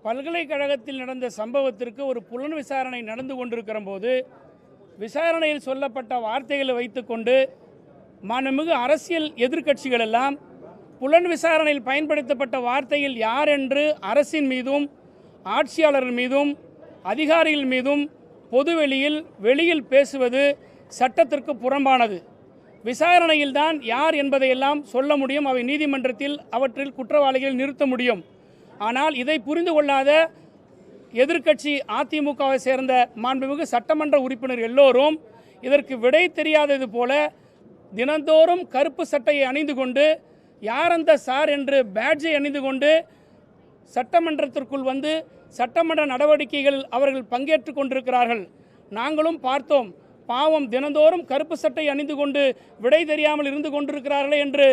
பல்கலைக்கழகத்தில் நடந்த சம்பவத்திற்கு ஒரு புலன் விசாரணை நடந்து கொண்டிருக்கிற போது விசாரணையில் சொல்லப்பட்ட வார்த்தைகளை வைத்துக்கொண்டு மாண்புமிகு அரசியல் எதிர்க்கட்சிகள் எல்லாம் புலன் விசாரணையில் பயன்படுத்தப்பட்ட வார்த்தையில் யார் என்று அரசின் மீதும் ஆட்சியாளர்கள் மீதும் அதிகாரிகள் மீதும் பொதுவெளியில் வெளியில் பேசுவது சட்டத்திற்கு புறம்பானது. விசாரணையில்தான் யார் என்பதையெல்லாம் சொல்ல முடியும். அவை நீதிமன்றத்தில் அவற்றில் குற்றவாளிகளை நிறுத்த முடியும். ஆனால் இதை புரிந்து கொள்ளாத எதிர்க்கட்சி அதிமுகவை சேர்ந்த மாண்புமிகு சட்டமன்ற உறுப்பினர் எல்லோரும் இதற்கு விடை தெரியாதது போல தினந்தோறும் கருப்பு சட்டையை அணிந்து கொண்டு யார் அந்த சார் என்று பேட்ஜை அணிந்து கொண்டு சட்டமன்றத்திற்குள் வந்து சட்டமன்ற நடவடிக்கைகளில் அவர்கள் பங்கேற்று கொண்டிருக்கிறார்கள். நாங்களும் பார்த்தோம். பாவம், தினந்தோறும் கருப்பு சட்டை அணிந்து கொண்டு விடை தெரியாமல் இருந்து கொண்டிருக்கிறார்களே என்று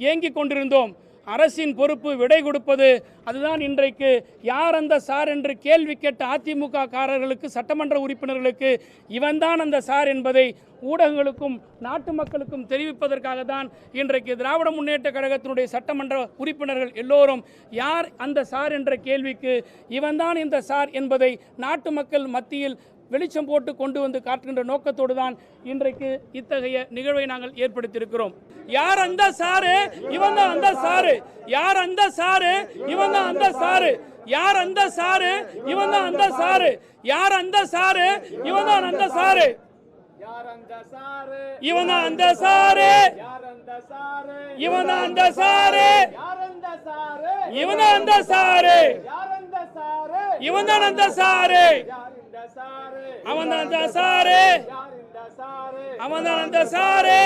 ஏங்கிக் கொண்டிருந்தோம். அரசின் பொறுப்பு விடை கொடுப்பது. அதுதான் இன்றைக்கு யார் அந்த சார் என்று கேள்வி கேட்ட அதிமுக காரர்களுக்கு, சட்டமன்ற உறுப்பினர்களுக்கு இவன்தான் அந்த சார் என்பதை ஊடகங்களுக்கும் நாட்டு மக்களுக்கும் தெரிவிப்பதற்காக தான் இன்றைக்கு திராவிட முன்னேற்ற கழகத்தினுடைய சட்டமன்ற உறுப்பினர்கள் எல்லோரும் யார் அந்த சார் என்ற கேள்விக்கு இவன்தான் இந்த சார் என்பதை நாட்டு மக்கள் மத்தியில் வெளிச்சம் போட்டு கொண்டு வந்து காட்டுகின்ற நோக்கத்தோடு தான் இன்றைக்கு இத்தகைய நிகழ்வை நாங்கள் ஏற்படுத்தியிருக்கிறோம். யார் அந்த சாரு? இவன் தான் அந்த சாரு. யார் அந்த சாரு? இவன் தான் அந்த சாரு. யார் அந்த சாரு? இவன் தான் அந்த சாரு. யார் அந்த சாரு? இவன் தான் அந்த சாரு. இவன் தான் அந்த சாரு. இவன் தான் அந்த சாரு. இவன் தான் அந்த சாரு. இவன் தான் அந்த சாரு. அவன் தான் அந்த சாரு. அவன் தான் அந்த சாரு.